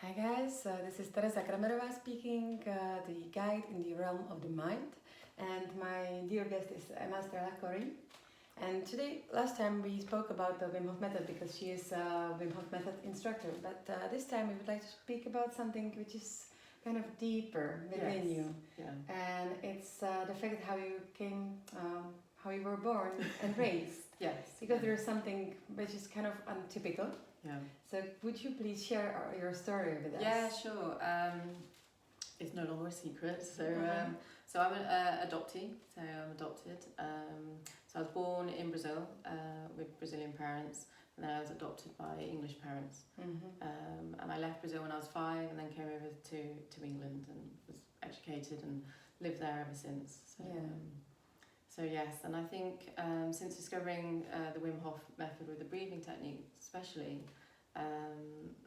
Hi guys, this is Teresa Kramerova speaking, the guide in the realm of the mind, and my dear guest is Estrela. And today, last time we spoke about the Wim Hof method because she is a Wim Hof method instructor, but this time we would like to speak about something which is kind of deeper within you, and it's the fact how you came, how you were born and raised. Because there is something which is kind of untypical. So would you please share your story with us? Yeah, sure. It's no longer a secret. So I'm an adoptee. So I'm adopted. So I was born in Brazil with Brazilian parents, and then I was adopted by English parents. And I left Brazil when I was 5, and then came over to England and was educated and lived there ever since. So yes, and I think since discovering the Wim Hof method with the breathing technique especially,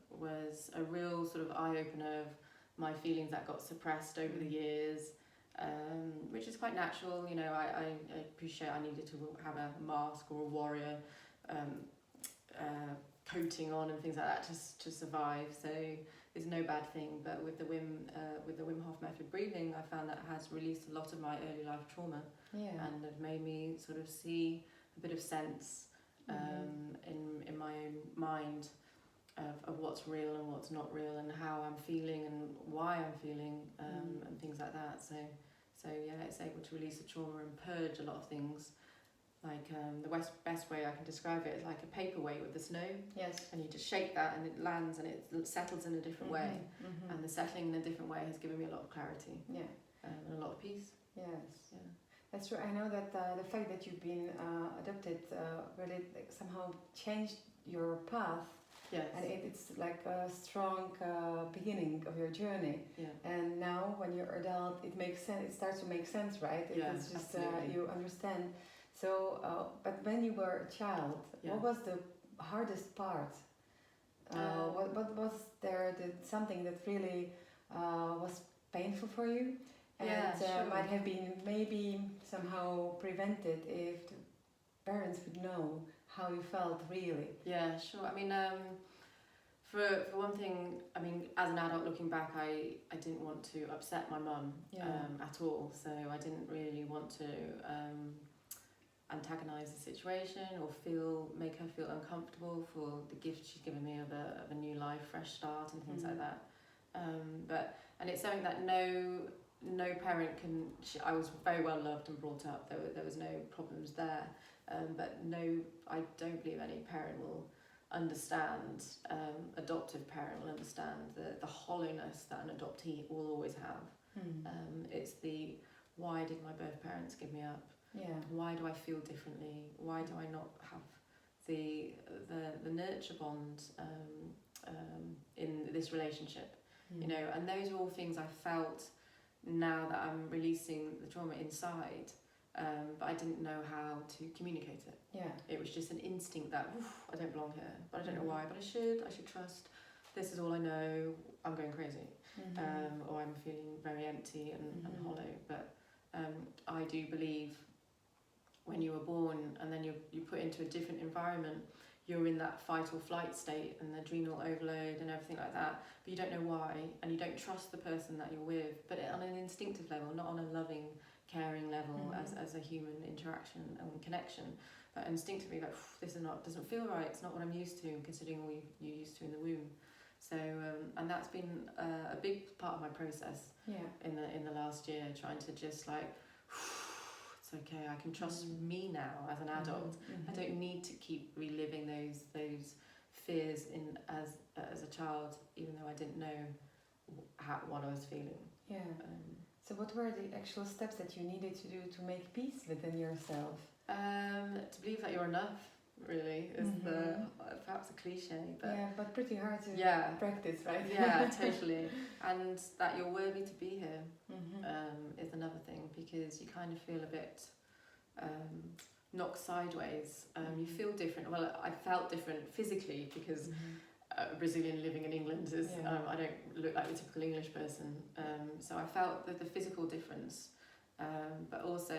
was a real sort of eye-opener of my feelings that got suppressed over the years, which is quite natural. You know, I appreciate I needed to have a mask or a warrior coating on and things like that to survive, so it's no bad thing. But with the Wim Hof method breathing, I found that it has released a lot of my early life trauma, and it made me sort of see a bit of sense in my own mind of what's real and what's not real, and how I'm feeling and why I'm feeling, and things like that. So yeah, it's able to release the trauma and purge a lot of things. Like the best way I can describe it is like a paperweight with the snow. And you just shake that and it lands and it settles in a different way. And the settling in a different way has given me a lot of clarity. And a lot of peace. That's true. I know that the fact that you've been adopted really somehow changed your path. And it's like a strong beginning of your journey. And now when you're adult, it makes sense. It starts to make sense, right? It's just you understand. So, but when you were a child, what was the hardest part? What was there something that really was painful for you? And might have been maybe somehow prevented if the parents would know how you felt really. Yeah, sure. I mean, for one thing, I mean, as an adult looking back, I didn't want to upset my mum at all. So I didn't really want to antagonise the situation or make her feel uncomfortable for the gift she's given me of a new life, fresh start and things like that. And it's something that no parent can. I was very well loved and brought up. There was no problems there. But no, I don't believe any parent will understand. Adoptive parent will understand the hollowness that an adoptee will always have. It's the why did my birth parents give me up? Why do I feel differently? Why do I not have the nurture bond in this relationship? You know, and those are all things I felt now that I'm releasing the trauma inside, but I didn't know how to communicate it. It was just an instinct that I don't belong here, but I don't know why, but I should trust. This is all I know. I'm going crazy, or I'm feeling very empty and hollow. But I do believe when you were born and then you're put into a different environment, you're in that fight or flight state and adrenal overload and everything like that, but you don't know why, and you don't trust the person that you're with, but on an instinctive level, not on a loving, caring level as a human interaction and connection, but instinctively like, this doesn't feel right, it's not what I'm used to, considering all you're used to in the womb. So and that's been a big part of my process in the last year, trying to just like, it's okay, I can trust me now as an adult. I don't need to keep reliving those fears as a child, even though I didn't know what I was feeling. So what were the actual steps that you needed to do to make peace within yourself? To believe that you're enough, really, is perhaps a cliche, but pretty hard to practice, right? Totally. And that you're worthy to be here is another thing, because you kind of feel a bit knocked sideways. You feel different. Well, I felt different physically because a Brazilian living in England is I don't look like the typical English person, so I felt the physical difference, but also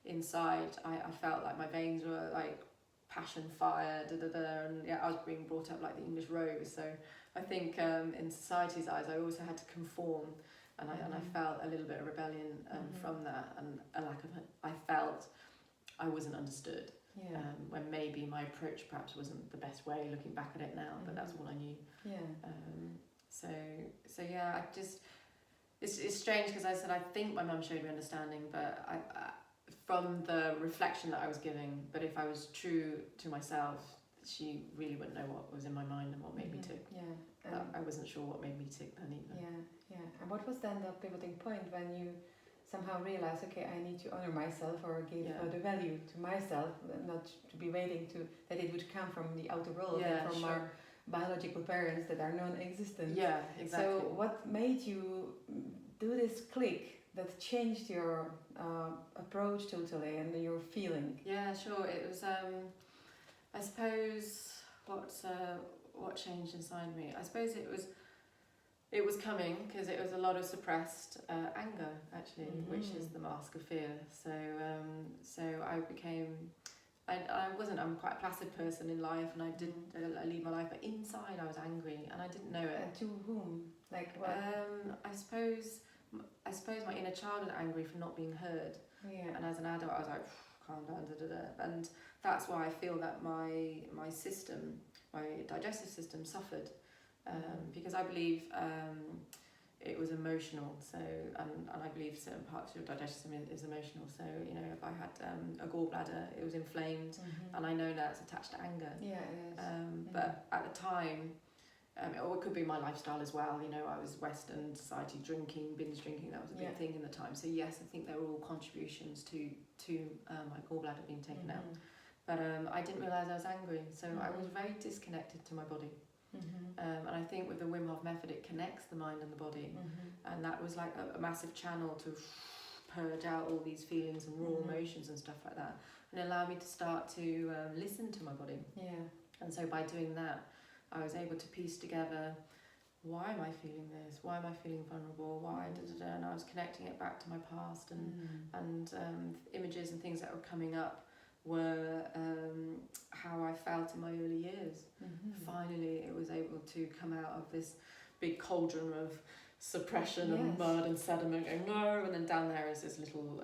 inside I felt like my veins were like passion, fire, and yeah, I was being brought up like the English rose. So I think in society's eyes, I also had to conform, and I felt a little bit of rebellion from that, and a lack of. I felt I wasn't understood. Yeah. When maybe my approach perhaps wasn't the best way, looking back at it now, but that's all I knew. Yeah. So yeah, I just. It's strange because I said I think my mum showed me understanding, but I from the reflection that I was giving, but if I was true to myself, she really wouldn't know what was in my mind and what made me tick. Yeah. I wasn't sure what made me tick then either. Yeah. And what was then the pivoting point when you somehow realized, okay, I need to honor myself or give the value to myself, not to be waiting to that it would come from the outer world and from our biological parents that are non-existent. Yeah, exactly. So what made you do this click that changed your approach totally and your feeling? Yeah, sure. It was, I suppose, what changed inside me? I suppose it was coming because it was a lot of suppressed anger, actually, which is the mask of fear. So I became. I'm quite a placid person in life, and I lead my life, but inside I was angry, and I didn't know it. And to whom? Like what? I suppose my inner child was angry for not being heard. Yeah. And as an adult, I was like, calm down, and that's why I feel that my system, my digestive system, suffered, because I believe it was emotional. So and I believe certain parts of your digestive system is emotional. So if I had a gallbladder, it was inflamed, and I know that's attached to anger. Yeah, it is. But at the time, or it could be my lifestyle as well. I was Western society binge drinking. That was a big thing in the time. So yes, I think they were all contributions to my gallbladder being taken out. But I didn't realise I was angry. So I was very disconnected to my body. And I think with the Wim Hof method, it connects the mind and the body, and that was like a massive channel to purge out all these feelings and raw emotions and stuff like that, and allow me to start to listen to my body. Yeah. And so by doing that, I was able to piece together, why am I feeling this? Why am I feeling vulnerable? Why and I was connecting it back to my past, and images and things that were coming up were how I felt in my early years. Finally, it was able to come out of this big cauldron of suppression and mud and sediment going no, and then down there is this little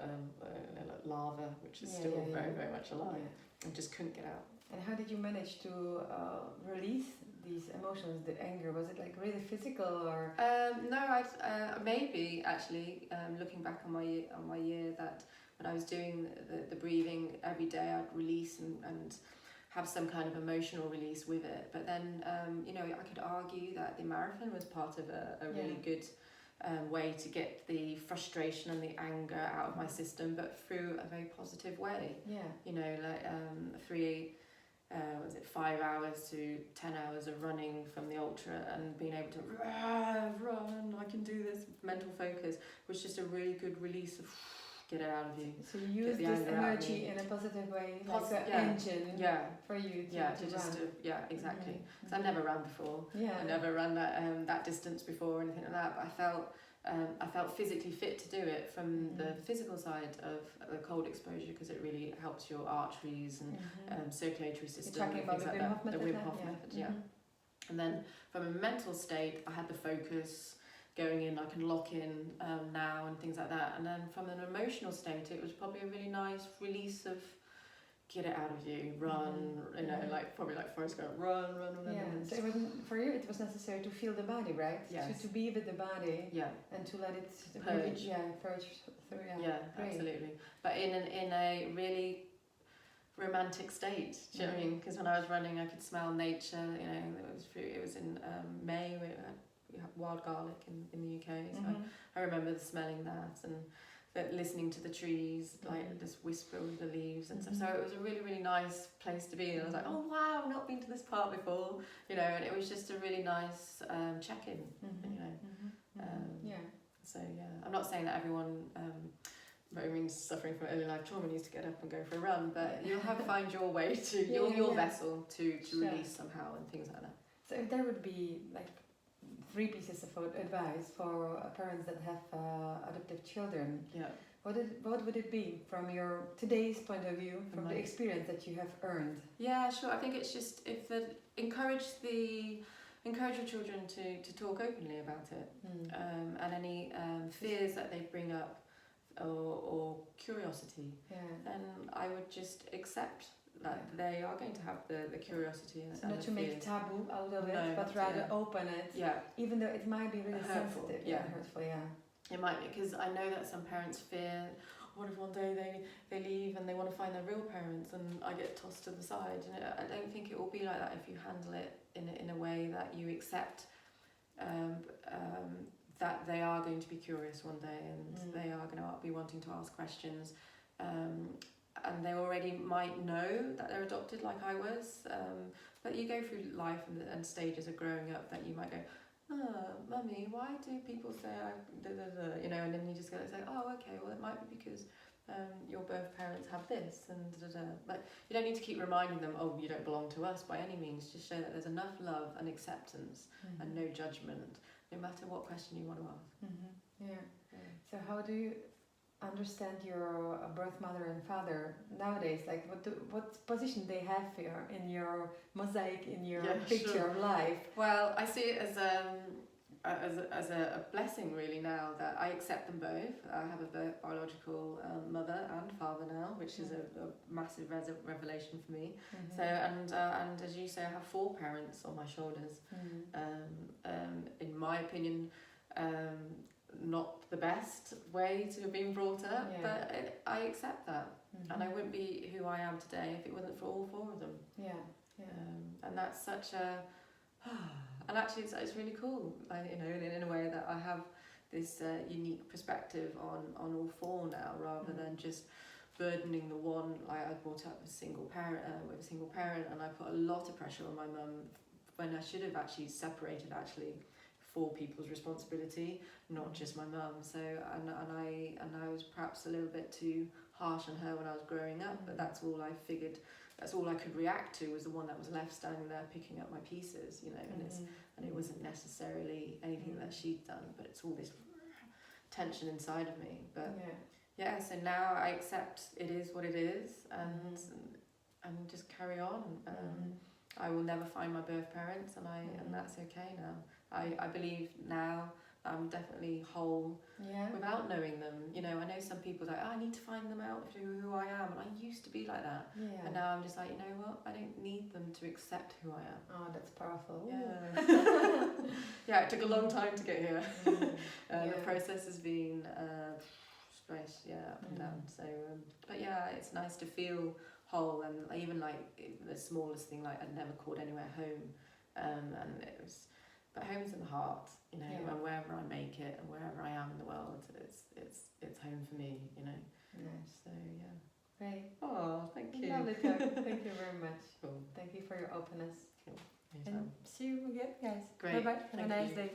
lava which is still very, very much alive and just couldn't get out. And how did you manage to release these emotions, the anger? Was it like really physical or? No, I maybe actually looking back on my year, that when I was doing the breathing every day, I'd release and have some kind of emotional release with it. But then I could argue that the marathon was part of a really good way to get the frustration and the anger out of my system, but through a very positive way. Was it 5 hours to 10 hours of running from the ultra and being able to run, I can do this, mental focus was just a really good release of get it out of you. So you use this energy in a positive way, like an engine for you to run. Exactly. So I never ran before. I never ran that distance before or anything like that, but I felt physically fit to do it from the physical side of the cold exposure, because it really helps your arteries and circulatory system. You're talking about the Wim Hof method? The Wim Hof method, And then from a mental state, I had the focus going in, I can lock in now and things like that. And then from an emotional state, it was probably a really nice release of get it out of you, run, probably like Forrest Gump, run. So it wasn't, for you, it was necessary to feel the body, right? Yes. To be with the body. Yeah. And to let it purge. Purge through. Yeah, absolutely. But in a really romantic state. Do you know what I mean? Because when I was running, I could smell nature. It was in May. We have wild garlic in the UK, so I remember smelling that and listening to the trees, like just whisper with the leaves and stuff. So it was a really, really nice place to be. And I was like, oh wow, I've not been to this part before, and it was just a really nice check-in, So I'm not saying that everyone suffering from early life trauma needs to get up and go for a run, but you'll have to find your way to your vessel to release somehow and things like that. So if there would be like 3 pieces of advice for parents that have adoptive children, what would it be from your today's point of view, from the experience that you have earned? Yeah, sure. I think it's just encourage your children to talk openly about it, and any fears that they bring up or curiosity. Then I would just accept that they are going to have the curiosity and not the to make fears. taboo out of it, but rather open it. Yeah. Even though it might be really hurtful, sensitive and hurtful. Yeah. It might be, because I know that some parents fear, what if one day they leave and they want to find their real parents and I get tossed to the side? And I don't think it will be like that if you handle it in a way that you accept that they are going to be curious one day and they are going to be wanting to ask questions. And they already might know that they're adopted like I was, but you go through life and stages of growing up that you might go, Mummy, why do people say you know, and then you just go say, oh, okay, well it might be because your birth parents have this and but you don't need to keep reminding them, oh, you don't belong to us by any means. Just show that there's enough love and acceptance and no judgment, no matter what question you want to ask. Yeah. So how do you understand your birth mother and father nowadays? Like what position they have here in your mosaic, in your picture of life? Well, I see it as a blessing really now that I accept them both. I have a biological mother and father now, which is a massive revelation for me. So and as you say, I have 4 parents on my shoulders. In my opinion, not the best way to have been brought up, but I accept that, and I wouldn't be who I am today if it wasn't for all 4 of them. And that's such a and actually it's really cool, you know, in a way that I have this unique perspective on all 4 now, rather than just burdening the one. Like I brought up with a single parent, and I put a lot of pressure on my mum when I should have actually separated 4 people's responsibility, not just my mum. So and I was perhaps a little bit too harsh on her when I was growing up, but that's all I figured. That's all I could react to, was the one that was left standing there picking up my pieces, you know. And it wasn't necessarily anything that she'd done, but it's all this tension inside of me. But so now I accept it is what it is, and just carry on. I will never find my birth parents, and that's okay now. I believe now I'm definitely whole without knowing them. You know, I know some people like, I need to find them out through who I am, and I used to be like that. And now I'm just like, you know what? I don't need them to accept who I am. Oh, that's powerful. Yeah, it took a long time to get here. The process has been up and down. So, but yeah, it's nice to feel whole, and even like the smallest thing, like I'd never called anywhere home, and it was. But home's in the heart, you know, and wherever I make it and wherever I am in the world, it's home for me, you know. Nice. So yeah. Great. Oh, thank you. Lovely talk. Thank you very much. Cool. Thank you for your openness. Cool. And see you again, guys. Great. Bye bye. Have a nice day.